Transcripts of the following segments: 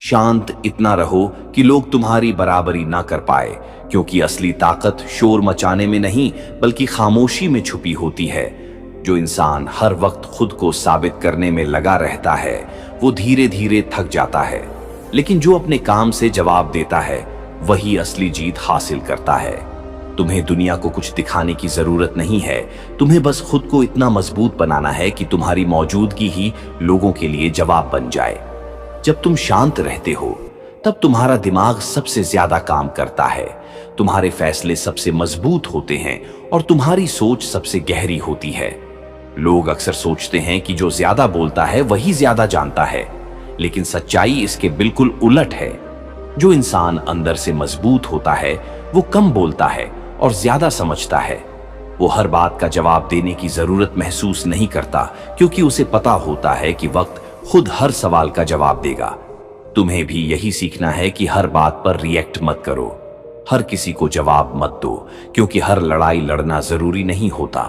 शांत इतना रहो कि लोग तुम्हारी बराबरी ना कर पाए, क्योंकि असली ताकत शोर मचाने में नहीं बल्कि खामोशी में छुपी होती है। जो इंसान हर वक्त खुद को साबित करने में लगा रहता है वो धीरे धीरे थक जाता है, लेकिन जो अपने काम से जवाब देता है वही असली जीत हासिल करता है। तुम्हें दुनिया को कुछ दिखाने की जरूरत नहीं है, तुम्हें बस खुद को इतना मजबूत बनाना है कि तुम्हारी मौजूदगी ही लोगों के लिए जवाब बन जाए। जब तुम शांत रहते हो तब तुम्हारा दिमाग सबसे ज्यादा काम करता है, तुम्हारे फैसले सबसे मजबूत होते हैं और तुम्हारी सोच सबसे गहरी होती है। लोग अक्सर सोचते हैं कि जो ज्यादा बोलता है वही ज्यादा जानता है, लेकिन सच्चाई इसके बिल्कुल उलट है। जो इंसान अंदर से मजबूत होता है वो कम बोलता है और ज्यादा समझता है। वो हर बात का जवाब देने की जरूरत महसूस नहीं करता, क्योंकि उसे पता होता है कि वक्त खुद हर सवाल का जवाब देगा। तुम्हें भी यही सीखना है कि हर बात पर रिएक्ट मत करो, हर किसी को जवाब मत दो, क्योंकि हर लड़ाई लड़ना जरूरी नहीं होता।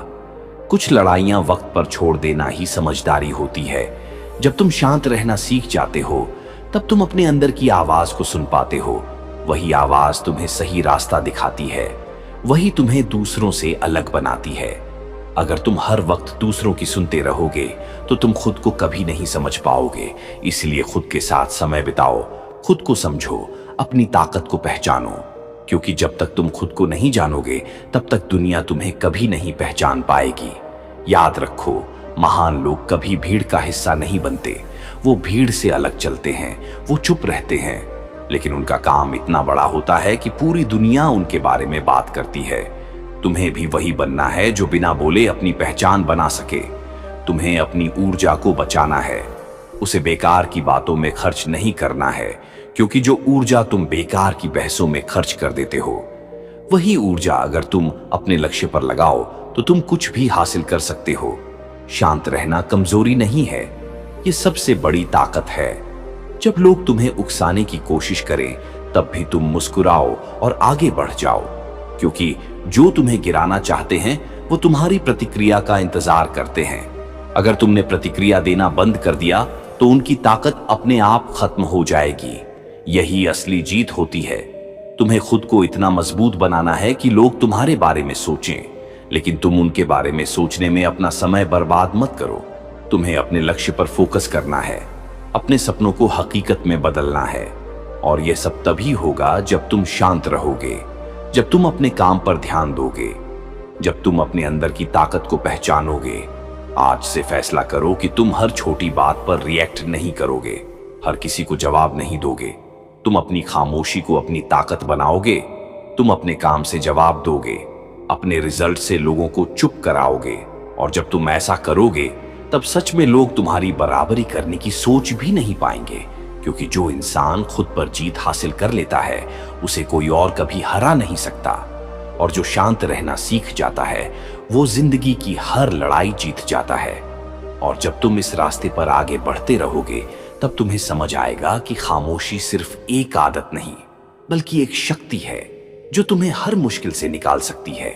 कुछ लड़ाइयां वक्त पर छोड़ देना ही समझदारी होती है। जब तुम शांत रहना सीख जाते हो तब तुम अपने अंदर की आवाज को सुन पाते हो। वही आवाज तुम्हें सही रास्ता दिखाती है, वही तुम्हें दूसरों से अलग बनाती है। अगर तुम हर वक्त दूसरों की सुनते रहोगे तो तुम खुद को कभी नहीं समझ पाओगे। इसलिए खुद के साथ समय बिताओ, खुद को समझो, अपनी ताकत को पहचानो, क्योंकि जब तक तुम खुद को नहीं जानोगे तब तक दुनिया तुम्हें कभी नहीं पहचान पाएगी। याद रखो, महान लोग कभी भीड़ का हिस्सा नहीं बनते। वो भीड़ से अलग चलते हैं, वो चुप रहते हैं, लेकिन उनका काम इतना बड़ा होता है कि पूरी दुनिया उनके बारे में बात करती है। तुम्हें भी वही बनना है जो बिना बोले अपनी पहचान बना सके। तुम्हें अपनी ऊर्जा को बचाना है, उसे बेकार की बातों में खर्च नहीं करना है, क्योंकि जो ऊर्जा तुम बेकार की बहसों में खर्च कर देते हो, वही ऊर्जा अगर तुम अपने लक्ष्य पर लगाओ तो तुम कुछ भी हासिल कर सकते हो। शांत रहना कमजोरी नहीं है, ये सबसे बड़ी ताकत है। जब लोग तुम्हें उकसाने की कोशिश करें तब भी तुम मुस्कुराओ और आगे बढ़ जाओ, क्योंकि जो तुम्हें गिराना चाहते हैं वो तुम्हारी प्रतिक्रिया का इंतजार करते हैं। अगर तुमने प्रतिक्रिया देना बंद कर दिया तो उनकी ताकत अपने आप खत्म हो जाएगी। यही असली जीत होती है। तुम्हें खुद को इतना मजबूत बनाना है कि लोग तुम्हारे बारे में सोचें, लेकिन तुम उनके बारे में सोचने में अपना समय बर्बाद मत करो। तुम्हें अपने लक्ष्य पर फोकस करना है, अपने सपनों को हकीकत में बदलना है, और यह सब तभी होगा जब तुम शांत रहोगे, जब तुम अपने काम पर ध्यान दोगे, जब तुम अपने अंदर की ताकत को पहचानोगे। आज से फैसला करो कि तुम हर छोटी बात पर रिएक्ट नहीं करोगे, हर किसी को जवाब नहीं दोगे। तुम अपनी खामोशी को अपनी ताकत बनाओगे, तुम अपने काम से जवाब दोगे, अपने रिजल्ट से लोगों को चुप कराओगे। और जब तुम ऐसा करोगे तब सच में लोग तुम्हारी बराबरी करने की सोच भी नहीं पाएंगे, क्योंकि जो इंसान खुद पर जीत हासिल कर लेता है उसे कोई और कभी हरा नहीं सकता। और जो शांत रहना सीख जाता है वो जिंदगी की हर लड़ाई जीत जाता है। और जब तुम इस रास्ते पर आगे बढ़ते रहोगे तब तुम्हें समझ आएगा कि खामोशी सिर्फ एक आदत नहीं बल्कि एक शक्ति है जो तुम्हें हर मुश्किल से निकाल सकती है।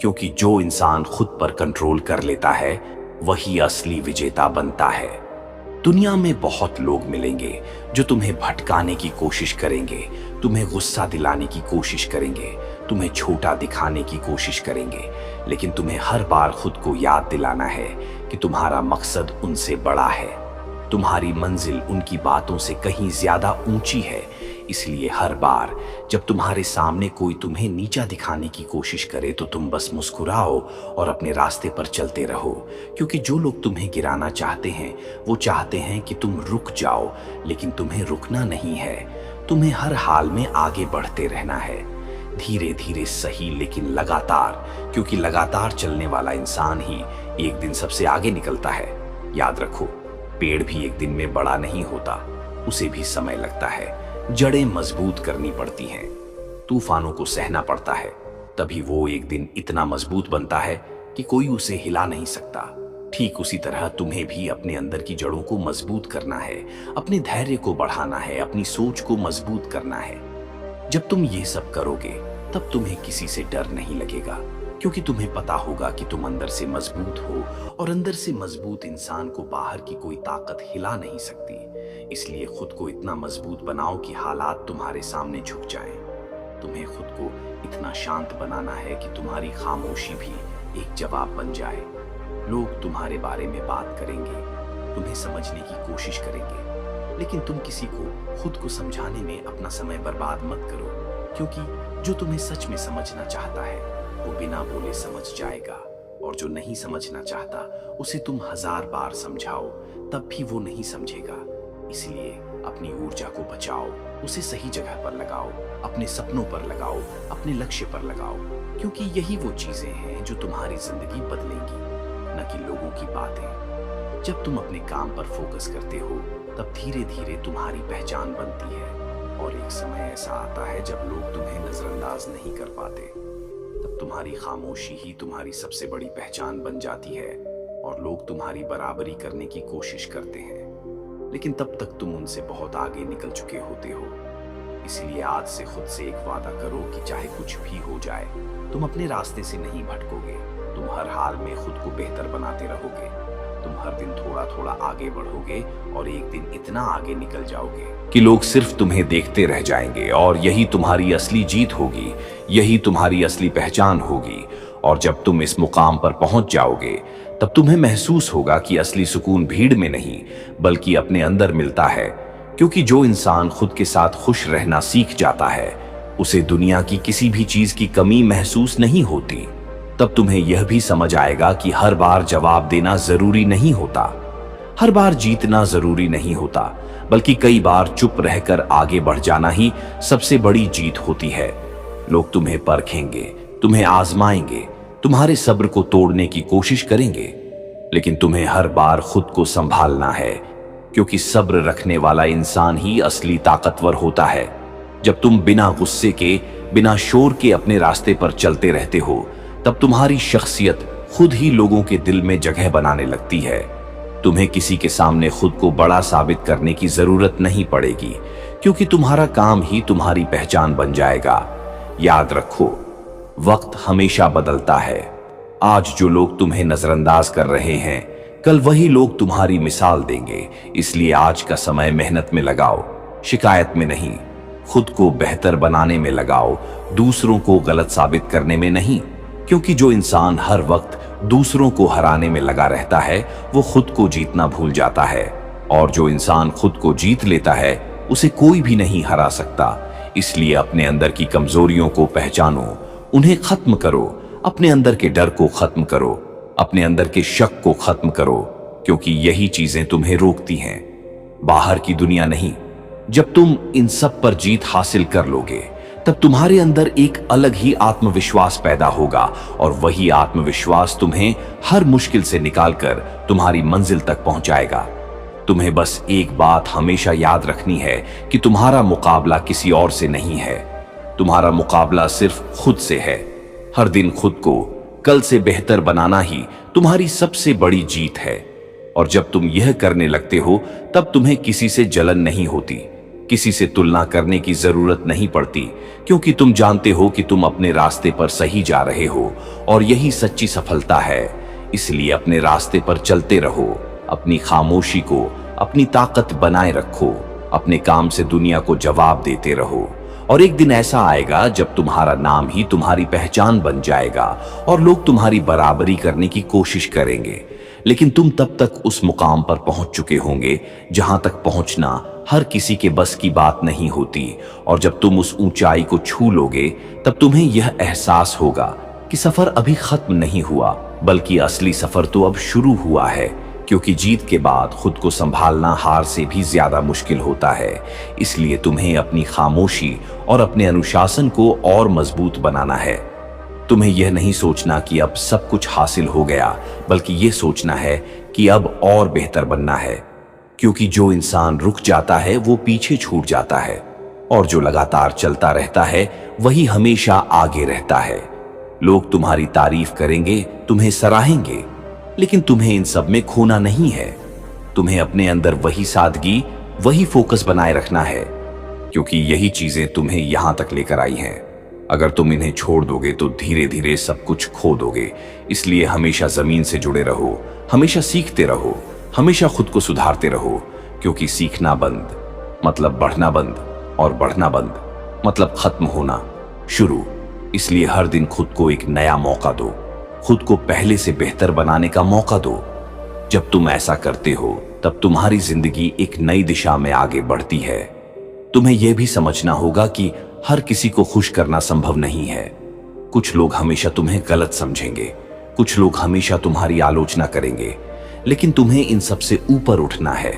क्योंकि जो इंसान खुद पर कंट्रोल कर लेता है वही असली विजेता बनता है। दुनिया में बहुत लोग मिलेंगे जो तुम्हें भटकाने की कोशिश करेंगे, तुम्हें गुस्सा दिलाने की कोशिश करेंगे, तुम्हें छोटा दिखाने की कोशिश करेंगे, लेकिन तुम्हें हर बार खुद को याद दिलाना है कि तुम्हारा मकसद उनसे बड़ा है, तुम्हारी मंजिल उनकी बातों से कहीं ज्यादा ऊंची है। इसलिए हर बार जब तुम्हारे सामने कोई तुम्हें नीचा दिखाने की कोशिश करे तो तुम बस मुस्कुराओ और अपने रास्ते पर चलते रहो, क्योंकि जो लोग तुम्हें गिराना चाहते हैं वो चाहते हैं कि तुम रुक जाओ, लेकिन तुम्हें रुकना नहीं है, तुम्हें हर हाल में आगे बढ़ते रहना है। धीरे धीरे सही, लेकिन लगातार, क्योंकि लगातार चलने वाला इंसान ही एक दिन सबसे आगे निकलता है। याद रखो, पेड़ भी एक दिन में बड़ा नहीं होता, उसे भी समय लगता है। जड़ें मजबूत करनी पड़ती हैं, तूफानों को सहना पड़ता है, तभी वो एक दिन इतना मजबूत बनता है कि कोई उसे हिला नहीं सकता। ठीक उसी तरह तुम्हें भी अपने अंदर की जड़ों को मजबूत करना है, अपने धैर्य को बढ़ाना है, अपनी सोच को मजबूत करना है। जब तुम ये सब करोगे तब तुम्हें किसी से डर नहीं लगेगा, क्योंकि तुम्हें पता होगा कि तुम अंदर से मजबूत हो और अंदर से मजबूत इंसान को बाहर की कोई ताकत हिला नहीं सकती। इसलिए खुद को इतना मजबूत बनाओ कि हालात तुम्हारे सामने झुक जाएं। तुम्हें खुद को इतना शांत बनाना है कि तुम्हारी खामोशी भी एक जवाब बन जाए। लोग तुम्हारे बारे में बात करेंगे, तुम्हें समझने की कोशिश करेंगे, लेकिन तुम किसी को खुद को समझाने में अपना समय बर्बाद मत करो, क्योंकि जो तुम्हें सच में समझना चाहता है वो बिना बोले समझ जाएगा, और जो नहीं समझना चाहता उसे तुम 1000 बार समझाओ तब भी वो नहीं समझेगा। इसलिए अपनी ऊर्जा को बचाओ, उसे सही जगह पर लगाओ, अपने सपनों पर लगाओ, अपने लक्ष्य पर लगाओ, क्योंकि यही वो चीजें हैं जो तुम्हारी जिंदगी बदलेंगी, न कि लोगों की बातें। जब तुम अपने काम पर फोकस करते हो तब धीरे धीरे तुम्हारी पहचान बनती है, और एक समय ऐसा आता है जब लोग तुम्हें नजरअंदाज नहीं कर पाते। तब तुम्हारी खामोशी ही तुम्हारी सबसे बड़ी पहचान बन जाती है, और लोग तुम्हारी बराबरी करने की कोशिश करते हैं, लेकिन तब तक तुम उनसे बहुत आगे निकल चुके होते हो। इसलिए आज से खुद से एक वादा करो कि चाहे कुछ भी हो जाए, तुम अपने रास्ते से नहीं भटकोगे। तुम हर हाल में खुद को बेहतर बनाते रहोगे। तुम हर दिन थोड़ा थोड़ा आगे बढ़ोगे, और एक दिन इतना आगे निकल जाओगे कि लोग सिर्फ तुम्हें देखते रह जाएंगे, और यही तुम्हारी असली जीत होगी, यही तुम्हारी असली पहचान होगी। और जब तुम इस मुकाम पर पहुंच जाओगे तब तुम्हें महसूस होगा कि असली सुकून भीड़ में नहीं बल्कि अपने अंदर मिलता है, क्योंकि जो इंसान खुद के साथ खुश रहना सीख जाता है उसे दुनिया की किसी भी चीज की कमी महसूस नहीं होती। तब तुम्हें यह भी समझ आएगा कि हर बार जवाब देना जरूरी नहीं होता, हर बार जीतना जरूरी नहीं होता, बल्कि कई बार चुप रहकर आगे बढ़ जाना ही सबसे बड़ी जीत होती है। लोग तुम्हें परखेंगे, तुम्हें आजमाएंगे, तुम्हारे सब्र को तोड़ने की कोशिश करेंगे, लेकिन तुम्हें हर बार खुद को संभालना है, क्योंकि सब्र रखने वाला इंसान ही असली ताकतवर होता है। जब तुम बिना गुस्से के, बिना शोर के अपने रास्ते पर चलते रहते हो, तब तुम्हारी शख्सियत खुद ही लोगों के दिल में जगह बनाने लगती है। तुम्हें किसी के सामने खुद को बड़ा साबित करने की जरूरत नहीं पड़ेगी, क्योंकि तुम्हारा काम ही तुम्हारी पहचान बन जाएगा। याद रखो, वक्त हमेशा बदलता है। आज जो लोग तुम्हें नजरअंदाज कर रहे हैं, कल वही लोग तुम्हारी मिसाल देंगे। इसलिए आज का समय मेहनत में लगाओ, शिकायत में नहीं। खुद को बेहतर बनाने में लगाओ, दूसरों को गलत साबित करने में नहीं, क्योंकि जो इंसान हर वक्त दूसरों को हराने में लगा रहता है वो खुद को जीतना भूल जाता है, और जो इंसान खुद को जीत लेता है उसे कोई भी नहीं हरा सकता। इसलिए अपने अंदर की कमजोरियों को पहचानो, उन्हें खत्म करो, अपने अंदर के डर को खत्म करो, अपने अंदर के शक को खत्म करो, क्योंकि यही चीजें तुम्हें रोकती हैं, बाहर की दुनिया नहीं। जब तुम इन सब पर जीत हासिल कर लोगे तब तुम्हारे अंदर एक अलग ही आत्मविश्वास पैदा होगा, और वही आत्मविश्वास तुम्हें हर मुश्किल से निकालकर तुम्हारी मंजिल तक पहुंचाएगा। तुम्हें बस एक बात हमेशा याद रखनी है कि तुम्हारा मुकाबला किसी और से नहीं है, तुम्हारा मुकाबला सिर्फ खुद से है। हर दिन खुद को कल से बेहतर बनाना ही तुम्हारी सबसे बड़ी जीत है, और जब तुम यह करने लगते हो तब तुम्हें किसी से जलन नहीं होती, किसी से तुलना करने की जरूरत नहीं पड़ती, क्योंकि तुम जानते हो कि तुम अपने रास्ते पर सही जा रहे हो, और यही सच्ची सफलता है। इसलिए अपने रास्ते पर चलते रहो, अपनी खामोशी को अपनी ताकत बनाए रखो, अपने काम से दुनिया को जवाब देते रहो, और एक दिन ऐसा आएगा जब तुम्हारा नाम ही तुम्हारी पहचान बन जाएगा, और लोग तुम्हारी बराबरी करने की कोशिश करेंगे, लेकिन तुम तब तक उस मुकाम पर पहुंच चुके होंगे जहां तक पहुंचना हर किसी के बस की बात नहीं होती। और जब तुम उस ऊंचाई को छू लोगे तब तुम्हें यह एहसास होगा कि सफर अभी खत्म नहीं हुआ, बल्कि असली सफर तो अब शुरू हुआ है, क्योंकि जीत के बाद खुद को संभालना हार से भी ज्यादा मुश्किल होता है। इसलिए तुम्हें अपनी खामोशी और अपने अनुशासन को और मजबूत बनाना है। तुम्हें यह नहीं सोचना कि अब सब कुछ हासिल हो गया, बल्कि यह सोचना है कि अब और बेहतर बनना है, क्योंकि जो इंसान रुक जाता है वो पीछे छूट जाता है, और जो लगातार चलता रहता है वही हमेशा आगे रहता है। लोग तुम्हारी तारीफ करेंगे, तुम्हें सराहेंगे, लेकिन तुम्हें इन सब में खोना नहीं है। तुम्हें अपने अंदर वही सादगी, वही फोकस बनाए रखना है, क्योंकि यही चीजें तुम्हें यहां तक लेकर आई हैं। अगर तुम इन्हें छोड़ दोगे तो धीरे धीरे सब कुछ खो दोगे। इसलिए हमेशा जमीन से जुड़े रहो, हमेशा सीखते रहो, हमेशा खुद को सुधारते रहो, क्योंकि सीखना बंद मतलब बढ़ना बंद, और बढ़ना बंद मतलब खत्म होना शुरू। इसलिए हर दिन खुद को एक नया मौका दो, खुद को पहले से बेहतर बनाने का मौका दो। जब तुम ऐसा करते हो तब तुम्हारी जिंदगी एक नई दिशा में आगे बढ़ती है। तुम्हें यह भी समझना होगा कि हर किसी को खुश करना संभव नहीं है। कुछ लोग हमेशा तुम्हें गलत समझेंगे, कुछ लोग हमेशा तुम्हारी आलोचना करेंगे, लेकिन तुम्हें इन सब से ऊपर उठना है।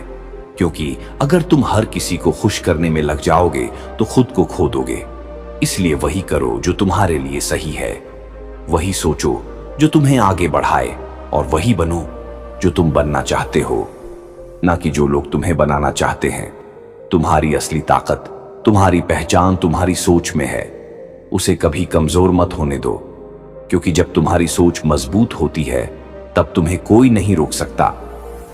क्योंकि अगर तुम हर किसी को खुश करने में लग जाओगे तो खुद को खो दोगे। इसलिए वही करो जो तुम्हारे लिए सही है, वही सोचो जो तुम्हें आगे बढ़ाए, और वही बनो जो तुम बनना चाहते हो, ना कि जो लोग तुम्हें बनाना चाहते हैं। तुम्हारी असली ताकत, तुम्हारी पहचान तुम्हारी सोच में है। उसे कभी कमजोर मत होने दो, क्योंकि जब तुम्हारी सोच मजबूत होती है तब तुम्हें कोई नहीं रोक सकता,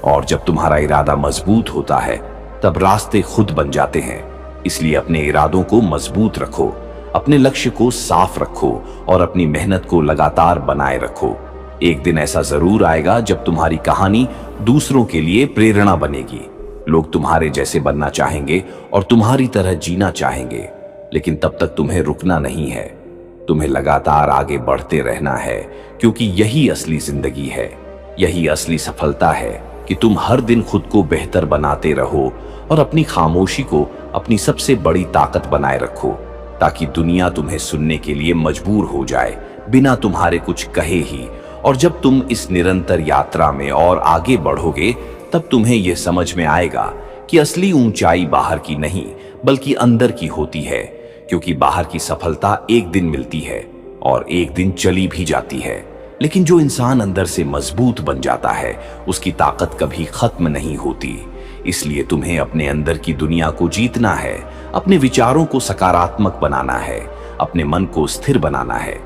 और जब तुम्हारा इरादा मजबूत होता है तब रास्ते खुद बन जाते हैं। इसलिए अपने इरादों को मजबूत रखो, अपने लक्ष्य को साफ रखो, और अपनी मेहनत को लगातार बनाए रखो। एक दिन ऐसा जरूर आएगा जब तुम्हारी कहानी दूसरों के लिए प्रेरणा बनेगी। लोग तुम्हारे जैसे बनना चाहेंगे और तुम्हारी तरह जीना चाहेंगे, लेकिन तब तक तुम्हें रुकना नहीं है। तुम्हें लगातार आगे बढ़ते रहना है, क्योंकि यही असली जिंदगी है, यही असली सफलता है कि तुम हर दिन खुद को बेहतर बनाते रहो और अपनी खामोशी को अपनी सबसे बड़ी ताकत बनाए रखो, ताकि दुनिया तुम्हें सुनने के लिए मजबूर हो जाए बिना तुम्हारे कुछ कहे ही। और जब तुम इस निरंतर यात्रा में और आगे बढ़ोगे तब तुम्हें यह समझ में आएगा कि असली ऊंचाई बाहर की नहीं बल्कि अंदर की होती है। क्योंकि बाहर की सफलता एक दिन मिलती है और एक दिन चली भी जाती है, लेकिन जो इंसान अंदर से मजबूत बन जाता है उसकी ताकत कभी खत्म नहीं होती। इसलिए तुम्हें अपने अंदर की दुनिया को जीतना है, अपने विचारों को सकारात्मक बनाना है, अपने मन को स्थिर बनाना है।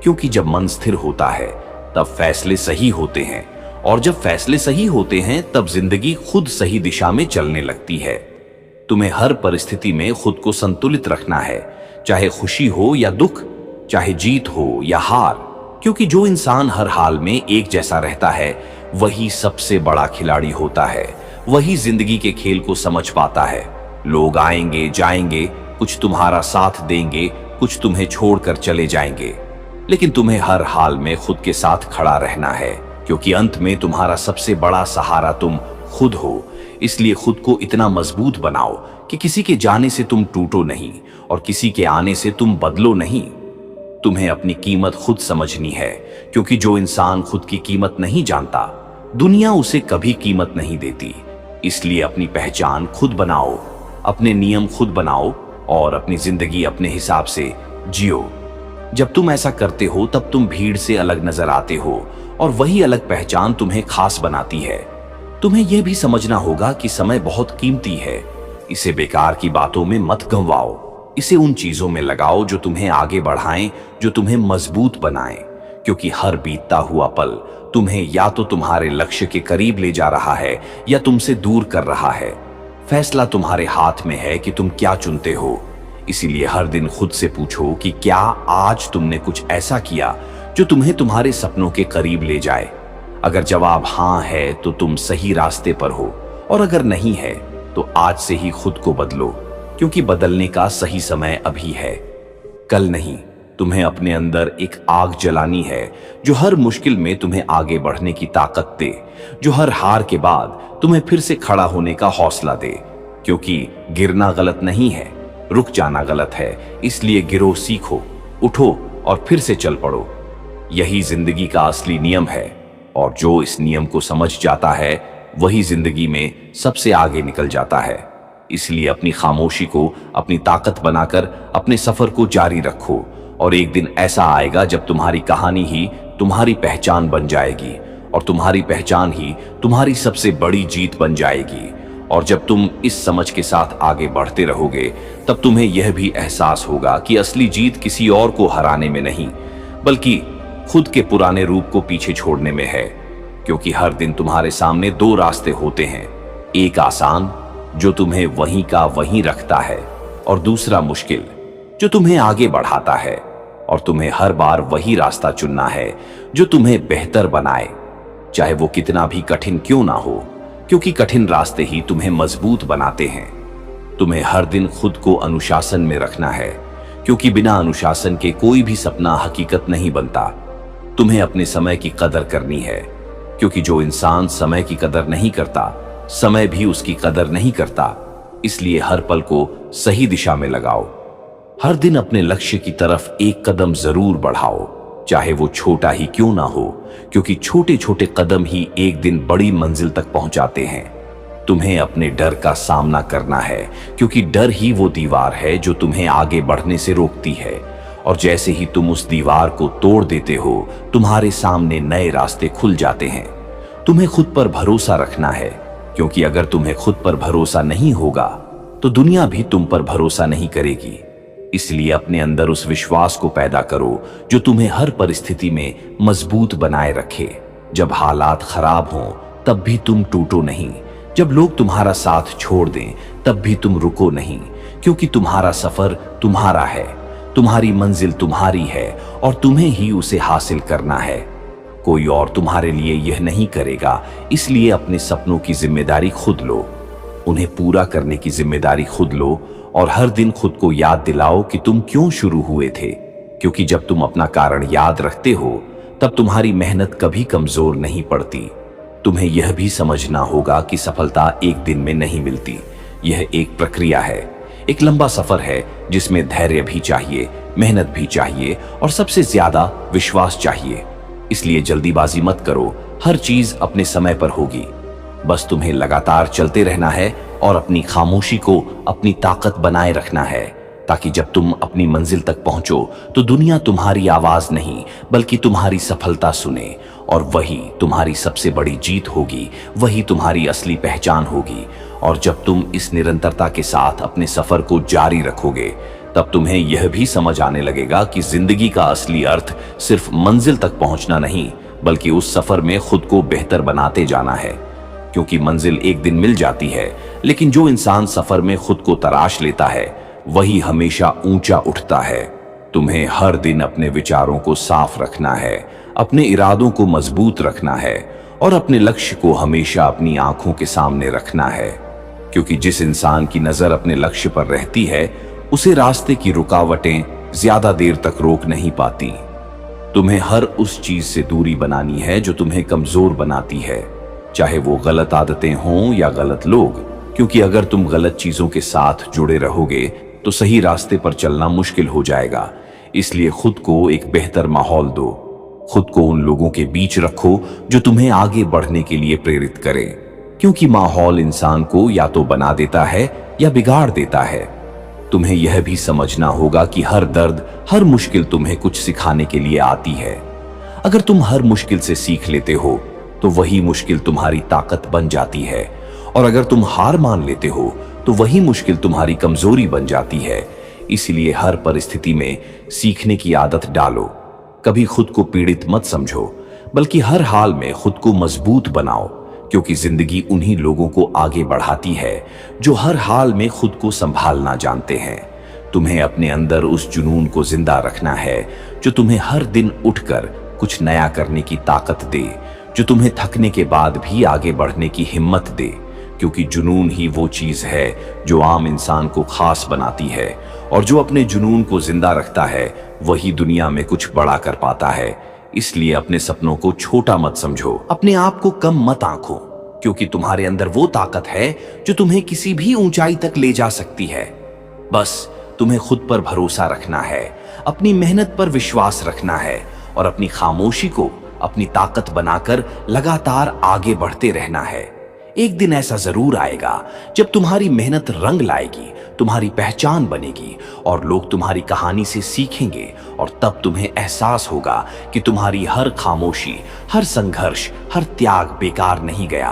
क्योंकि जब मन स्थिर होता है तब फैसले सही होते हैं, और जब फैसले सही होते हैं तब जिंदगी खुद सही दिशा में चलने लगती है। तुम्हें हर परिस्थिति में खुद को संतुलित रखना है, चाहे खुशी हो या दुख, चाहे जीत हो या हार। क्योंकि जो इंसान हर हाल में एक जैसा रहता है वही सबसे बड़ा खिलाड़ी होता है, वही जिंदगी के खेल को समझ पाता है। लोग आएंगे जाएंगे, कुछ तुम्हारा साथ देंगे, कुछ तुम्हें छोड़कर चले जाएंगे, लेकिन तुम्हें हर हाल में खुद के साथ खड़ा रहना है, क्योंकि अंत में तुम्हारा सबसे बड़ा सहारा तुम खुद हो। इसलिए खुद को इतना मजबूत बनाओ कि किसी के जाने से तुम टूटो नहीं और किसी के आने से तुम बदलो नहीं। तुम्हें अपनी कीमत खुद समझनी है, क्योंकि जो इंसान खुद की कीमत नहीं जानता दुनिया उसे कभी कीमत नहीं देती। इसलिए अपनी पहचान खुद बनाओ, अपने नियम खुद बनाओ और अपनी जिंदगी अपने हिसाब से जियो। जब तुम ऐसा करते हो तब तुम भीड़ से अलग नजर आते हो, और वही अलग पहचान तुम्हें खास बनाती है। तुम्हें यह भी समझना होगा कि समय बहुत कीमती है, इसे बेकार की बातों में मत गंवाओ। इसे उन चीजों में लगाओ जो तुम्हें आगे बढ़ाएं, जो तुम्हें मजबूत बनाएं। क्योंकि हर बीतता हुआ पल तुम्हें या तो तुम्हारे लक्ष्य के करीब ले जा रहा है या तुमसे दूर कर रहा है। फैसला तुम्हारे हाथ में है कि तुम क्या चुनते हो। इसीलिए हर दिन खुद से पूछो कि क्या आज तुमने कुछ ऐसा किया जो तुम्हें तुम्हारे सपनों के करीब ले जाए। अगर जवाब हाँ है तो तुम सही रास्ते पर हो, और अगर नहीं है तो आज से ही खुद को बदलो, क्योंकि बदलने का सही समय अभी है, कल नहीं। तुम्हें अपने अंदर एक आग जलानी है जो हर मुश्किल में तुम्हें आगे बढ़ने की ताकत दे, जो हर हार के बाद तुम्हें फिर से खड़ा होने का हौसला दे। क्योंकि गिरना गलत नहीं है, रुक जाना गलत है। इसलिए गिरो, सीखो, उठो और फिर से चल पड़ो। यही जिंदगी का असली नियम है, और जो इस नियम को समझ जाता है वही जिंदगी में सबसे आगे निकल जाता है। इसलिए अपनी खामोशी को अपनी ताकत बनाकर अपने सफर को जारी रखो, और एक दिन ऐसा आएगा जब तुम्हारी कहानी ही तुम्हारी पहचान बन जाएगी, और तुम्हारी पहचान ही तुम्हारी सबसे बड़ी जीत बन जाएगी। और जब तुम इस समझ के साथ आगे बढ़ते रहोगे तब तुम्हें यह भी एहसास होगा कि असली जीत किसी और को हराने में नहीं बल्कि खुद के पुराने रूप को पीछे छोड़ने में है। क्योंकि हर दिन तुम्हारे सामने दो रास्ते होते हैं, एक आसान जो तुम्हें वहीं का वहीं रखता है, और दूसरा मुश्किल जो तुम्हें आगे बढ़ाता है। और तुम्हें हर बार वही रास्ता चुनना है जो तुम्हें बेहतर बनाए, चाहे वो कितना भी कठिन क्यों ना हो। क्योंकि कठिन रास्ते ही तुम्हें मजबूत बनाते हैं। तुम्हें हर दिन खुद को अनुशासन में रखना है, क्योंकि बिना अनुशासन के कोई भी सपना हकीकत नहीं बनता। तुम्हें अपने समय की कदर करनी है, क्योंकि जो इंसान समय की कदर नहीं करता, समय भी उसकी कदर नहीं करता। इसलिए हर पल को सही दिशा में लगाओ। हर दिन अपने लक्ष्य की तरफ एक कदम जरूर बढ़ाओ, चाहे वो छोटा ही क्यों ना हो, क्योंकि छोटे छोटे कदम ही एक दिन बड़ी मंजिल तक पहुंचाते हैं। तुम्हें अपने डर का सामना करना है, क्योंकि डर ही वो दीवार है जो तुम्हें आगे बढ़ने से रोकती है। और जैसे ही तुम उस दीवार को तोड़ देते हो, तुम्हारे सामने नए रास्ते खुल जाते हैं। तुम्हें खुद पर भरोसा रखना है, क्योंकि अगर तुम्हें खुद पर भरोसा नहीं होगा तो दुनिया भी तुम पर भरोसा नहीं करेगी। इसलिए अपने अंदर उस विश्वास को पैदा करो जो तुम्हें हर परिस्थिति में मजबूत बनाए रखे। जब हालात खराब हों तब भी तुम टूटो नहीं, जब लोग तुम्हारा साथ छोड़ दें तब भी तुम रुको नहीं, क्योंकि तुम्हारा सफर तुम्हारा है, तुम्हारी मंजिल तुम्हारी है और तुम्हें ही उसे हासिल करना है। कोई और तुम्हारे लिए यह नहीं करेगा। इसलिए अपने सपनों की जिम्मेदारी खुद लो, उन्हें पूरा करने की जिम्मेदारी खुद लो और हर दिन खुद को याद दिलाओ कि तुम क्यों शुरू हुए थे, क्योंकि जब तुम अपना कारण याद रखते हो तब तुम्हारी मेहनत कभी कमजोर नहीं पड़ती। तुम्हें यह भी समझना होगा कि सफलता एक दिन में नहीं मिलती। यह एक प्रक्रिया है, एक लंबा सफर है जिसमें धैर्य भी चाहिए, मेहनत भी चाहिए और सबसे ज्यादा विश्वास चाहिए। इसलिए जल्दीबाजी मत करो, हर चीज अपने समय पर होगी। बस तुम्हें लगातार चलते रहना है और अपनी खामोशी को अपनी ताकत बनाए रखना है, ताकि जब तुम अपनी मंजिल तक पहुंचो तो दुनिया तुम्हारी आवाज नहीं बल्कि तुम्हारी सफलता सुने, और वही तुम्हारी सबसे बड़ी जीत होगी, वही तुम्हारी असली पहचान होगी। और जब तुम इस निरंतरता के साथ अपने सफर को जारी रखोगे तब तुम्हें यह भी समझ आने लगेगा कि जिंदगी का असली अर्थ सिर्फ मंजिल तक पहुंचना नहीं, बल्कि उस सफर में खुद को बेहतर बनाते जाना है। क्योंकि मंजिल एक दिन मिल जाती है, लेकिन जो इंसान सफर में खुद को तराश लेता है वही हमेशा ऊंचा उठता है। तुम्हें हर दिन अपने विचारों को साफ रखना है, अपने इरादों को मजबूत रखना है और अपने लक्ष्य को हमेशा अपनी आंखों के सामने रखना है, क्योंकि जिस इंसान की नजर अपने लक्ष्य पर रहती है उसे रास्ते की रुकावटें ज्यादा देर तक रोक नहीं पाती। तुम्हें हर उस चीज से दूरी बनानी है जो तुम्हें कमजोर बनाती है, चाहे वो गलत आदतें हों या गलत लोग, क्योंकि अगर तुम गलत चीजों के साथ जुड़े रहोगे तो सही रास्ते पर चलना मुश्किल हो जाएगा। इसलिए खुद को एक बेहतर माहौल दो, खुद को उन लोगों के बीच रखो जो तुम्हें आगे बढ़ने के लिए प्रेरित करें, क्योंकि माहौल इंसान को या तो बना देता है या बिगाड़ देता है। तुम्हें यह भी समझना होगा कि हर दर्द, हर मुश्किल तुम्हें कुछ सिखाने के लिए आती है। अगर तुम हर मुश्किल से सीख लेते हो तो वही मुश्किल तुम्हारी ताकत बन जाती है, और अगर तुम हार मान लेते हो तो वही मुश्किल तुम्हारी कमजोरी बन जाती है। इसलिए हर परिस्थिति में सीखने की आदत डालो। कभी खुद को पीड़ित मत समझो, बल्कि हर हाल में खुद को मजबूत बनाओ, क्योंकि जिंदगी उन्हीं लोगों को आगे बढ़ाती है जो हर हाल में खुद को संभालना जानते हैं। तुम्हें अपने अंदर उस जुनून को जिंदा रखना है जो तुम्हें हर दिन उठकर कुछ नया करने की ताकत दे, जो तुम्हें थकने के बाद भी आगे बढ़ने की हिम्मत दे, क्योंकि जुनून ही वो चीज है जो आम इंसान को खास बनाती है, और जो अपने जुनून को जिंदा रखता है वही दुनिया में कुछ बड़ा कर पाता है। इसलिए अपने सपनों को छोटा मत समझो, अपने आप को कम मत आंको, क्योंकि तुम्हारे अंदर वो ताकत है जो तुम्हें किसी भी ऊंचाई तक ले जा सकती है। बस तुम्हें खुद पर भरोसा रखना है, अपनी मेहनत पर विश्वास रखना है और अपनी खामोशी को अपनी ताकत बनाकर लगातार आगे बढ़ते रहना है। एक दिन ऐसा जरूर आएगा जब तुम्हारी मेहनत रंग लाएगी, तुम्हारी पहचान बनेगी और लोग तुम्हारी कहानी से सीखेंगे, और तब तुम्हें एहसास होगा कि तुम्हारी हर खामोशी, हर संघर्ष, हर त्याग बेकार नहीं गया,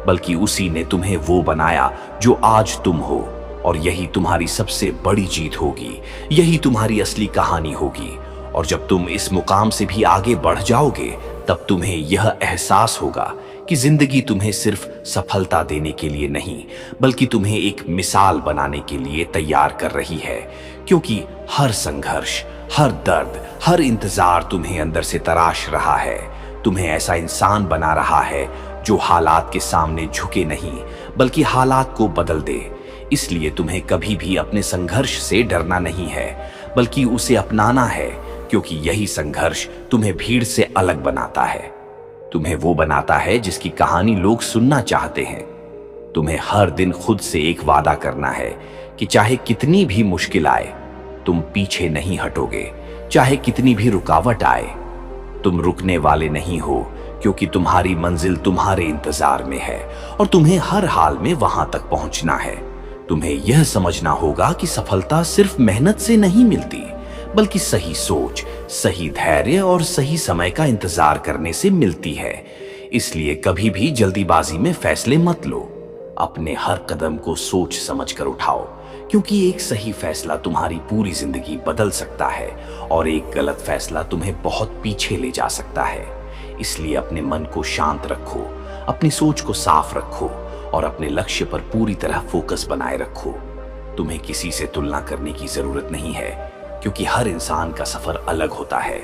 बल्कि उसी ने तुम्हें वो बनाया जो आज तुम हो। और यही तुम्हारी सबसे बड़ी जीत होगी, यही तुम्हारी असली कहानी होगी। और जब तुम इस मुकाम से भी आगे बढ़ जाओगे तब तुम्हें यह एहसास होगा कि जिंदगी तुम्हें सिर्फ सफलता देने के लिए नहीं, बल्कि तुम्हें एक मिसाल बनाने के लिए तैयार कर रही है, क्योंकि हर संघर्ष, हर दर्द, हर इंतजार तुम्हें अंदर से तराश रहा है, तुम्हें ऐसा इंसान बना रहा है जो हालात के सामने झुके नहीं बल्कि हालात को बदल दे। इसलिए तुम्हें कभी भी अपने संघर्ष से डरना नहीं है बल्कि उसे अपनाना है, क्योंकि यही संघर्ष तुम्हें भीड़ से अलग बनाता है। तुम्हें वो बनाता है जिसकी कहानी लोग सुनना चाहते हैं। तुम्हें हर दिन खुद से एक वादा करना है कि चाहे कितनी भी मुश्किल आए तुम पीछे नहीं हटोगे, चाहे कितनी भी रुकावट आए तुम रुकने वाले नहीं हो, क्योंकि तुम्हारी मंजिल तुम्हारे इंतजार में है और तुम्हें हर हाल में वहां तक पहुंचना है। तुम्हें यह समझना होगा कि सफलता सिर्फ मेहनत से नहीं मिलती बल्कि सही सोच, सही धैर्य और सही समय का इंतजार करने से मिलती है। इसलिए कभी भी जल्दीबाजी में फैसले मत लो। अपने हर कदम को सोच समझ कर उठाओ, क्योंकि एक सही फैसला तुम्हारी पूरी जिंदगी बदल सकता है और एक गलत फैसला तुम्हें बहुत पीछे ले जा सकता है। इसलिए अपने मन को शांत रखो, अपनी सोच को साफ रखो और अपने लक्ष्य पर पूरी तरह फोकस बनाए रखो। तुम्हें किसी से तुलना करने की जरूरत नहीं है, क्योंकि हर इंसान का सफर अलग होता है,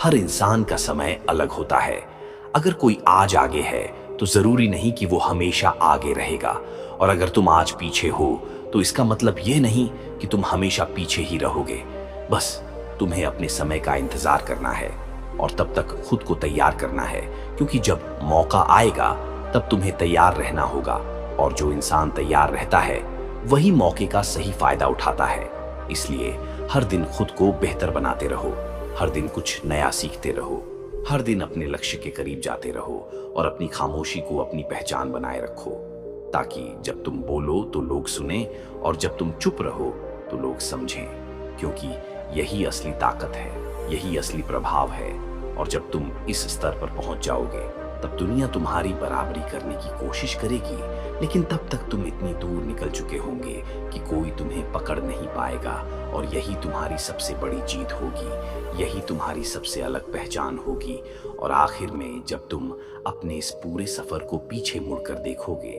हर इंसान का समय अलग होता है। अगर कोई आज आगे है तो जरूरी नहीं कि वो हमेशा आगे रहेगा, और अगर तुम आज पीछे हो तो इसका मतलब ये नहीं कि तुम हमेशा पीछे ही रहोगे। बस तुम्हें अपने समय का इंतजार करना है और तब तक खुद को तैयार करना है, क्योंकि जब मौका आएगा तब तुम्हें तैयार रहना होगा, और जो इंसान तैयार रहता है वही मौके का सही फायदा उठाता है। इसलिए हर दिन खुद को बेहतर बनाते रहो, हर दिन कुछ नया सीखते रहो, हर दिन अपने लक्ष्य के करीब जाते रहो और अपनी खामोशी को अपनी पहचान बनाए रखो, ताकि जब तुम बोलो तो लोग सुने और जब तुम चुप रहो तो लोग समझें, क्योंकि यही असली ताकत है, यही असली प्रभाव है। और जब तुम इस स्तर पर पहुंच जाओगे तब दुनिया तुम्हारी बराबरी करने की कोशिश करेगी, लेकिन तब तक तुम इतनी दूर निकल चुके होंगे कि कोई तुम्हें पकड़ नहीं पाएगा, और यही तुम्हारी सबसे बड़ी जीत होगी, यही तुम्हारी सबसे अलग पहचान होगी। और आखिर में जब तुम अपने इस पूरे सफर को पीछे मुड़कर देखोगे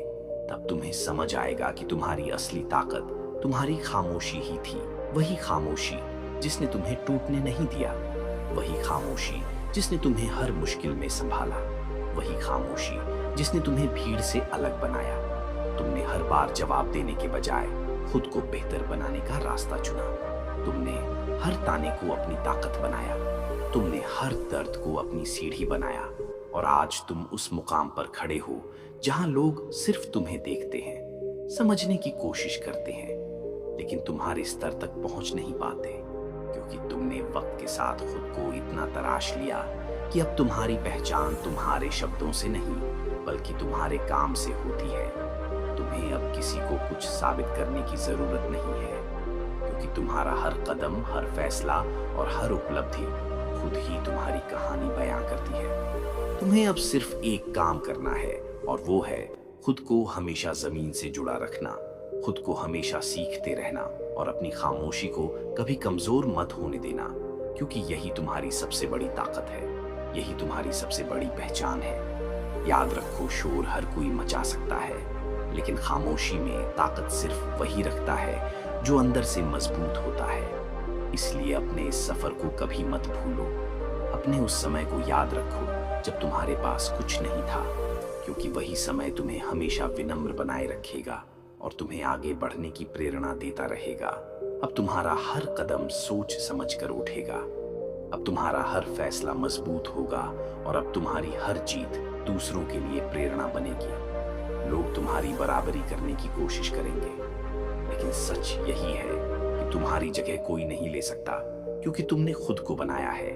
तब तुम्हें समझ आएगा कि तुम्हारी असली ताकत तुम्हारी खामोशी ही थी, वही खामोशी जिसने तुम्हें टूटने नहीं दिया, वही खामोशी जिसने तुम्हें हर मुश्किल में संभाला, वही खामोशी जिसने तुम्हें भीड़ से अलग बनाया। तुमने हर बार जवाब देने के बजाय खुद को बेहतर बनाने का रास्ता चुना। तुमने हर ताने को अपनी ताकत बनाया, तुमने हर दर्द को अपनी सीढ़ी बनाया, और आज तुम उस मुकाम पर खड़े हो जहां लोग सिर्फ तुम्हें देखते हैं, समझने की कोशिश करते हैं, लेकिन तुम्हारे स्तर तक पहुंच नहीं पाते, क्योंकि तुमने वक्त के साथ खुद को इतना तराश लिया कि अब तुम्हारी पहचान तुम्हारे शब्दों से नहीं बल्कि तुम्हारे काम से होती है। तुम्हें अब किसी को कुछ साबित करने की जरूरत नहीं है, क्योंकि तुम्हारा हर कदम, हर फैसला और हर उपलब्धि खुद ही तुम्हारी कहानी बयां करती है। तुम्हें अब सिर्फ एक काम करना है, और वो है खुद को हमेशा जमीन से जुड़ा रखना, खुद को हमेशा सीखते रहना और अपनी खामोशी को कभी कमजोर मत होने देना, क्योंकि यही तुम्हारी सबसे बड़ी ताकत है, यही तुम्हारी सबसे बड़ी पहचान है। याद रखो, शोर हर कोई मचा सकता है, लेकिन खामोशी में ताकत सिर्फ वही रखता है जो अंदर से मजबूत होता है। इसलिए अपने इस सफर को कभी मत भूलो, अपने उस समय को याद रखो जब तुम्हारे पास कुछ नहीं था, क्योंकि वही समय तुम्हें हमेशा विनम्र बनाए रखेगा और तुम्हें आगे बढ़ने की प्रेरणा देता रहेगा। अब तुम्हारा हर कदम सोच समझ कर उठेगा, अब तुम्हारा हर फैसला मजबूत होगा, और अब तुम्हारी हर जीत दूसरों के लिए प्रेरणा बनेगी। लोग तुम्हारी बराबरी करने की कोशिश करेंगे, लेकिन सच यही है कि तुम्हारी जगह कोई नहीं ले सकता, क्योंकि तुमने खुद को बनाया है,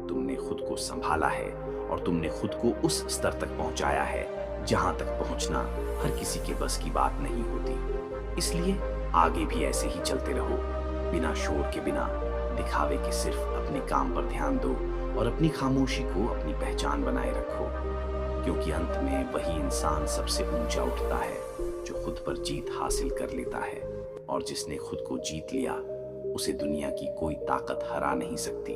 तुमने खुद को संभाला है और तुमने खुद को उस स्तर तक पहुंचाया है जहां तक पहुंचना हर किसी के बस की बात नहीं होती। इसलिए आगे भी ऐसे ही चलते रहो, बिना शोर के, बिना दिखावे के, सिर्फ अपने काम पर ध्यान दो और अपनी खामोशी को अपनी पहचान बनाए रखो, क्योंकि अंत में वही इंसान सबसे ऊंचा उठता है जो खुद पर जीत हासिल कर लेता है, और जिसने खुद को जीत लिया उसे दुनिया की कोई ताकत हरा नहीं सकती।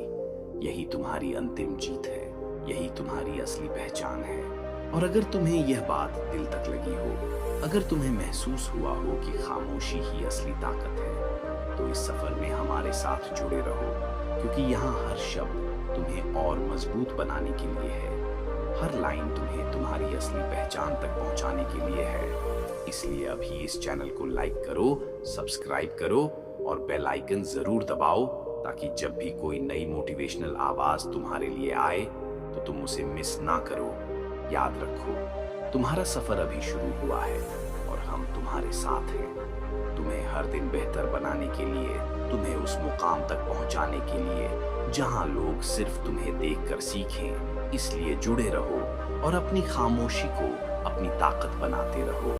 यही तुम्हारी अंतिम जीत है, यही तुम्हारी असली पहचान है। और अगर तुम्हें यह बात दिल तक लगी हो, अगर तुम्हें महसूस हुआ हो कि खामोशी ही असली ताकत है, तो इस सफर में हमारे साथ जुड़े रहो, क्योंकि यहाँ हर शब्द तुम्हें और मजबूत बनाने के लिए है। हर लाइन तुम्हें तुम्हारी असली पहचान तक पहुंचाने के लिए है। इसलिए अभी इस चैनल को लाइक करो, सब्सक्राइब करो और बेल आइकन जरूर दबाओ, ताकि जब भी कोई नई मोटिवेशनल आवाज तुम्हारे लिए आए तो तुम उसे मिस ना करो। याद रखो, तुम्हारा सफर अभी शुरू हुआ है और हम तुम्हारे साथ हैं। तुम्हें हर दिन बेहतर बनाने के लिए, तुम्हें उस मुकाम तक पहुंचाने के लिए जहां लोग सिर्फ तुम्हें देखकर सीखें। इसलिए जुड़े रहो और अपनी खामोशी को अपनी ताकत बनाते रहो।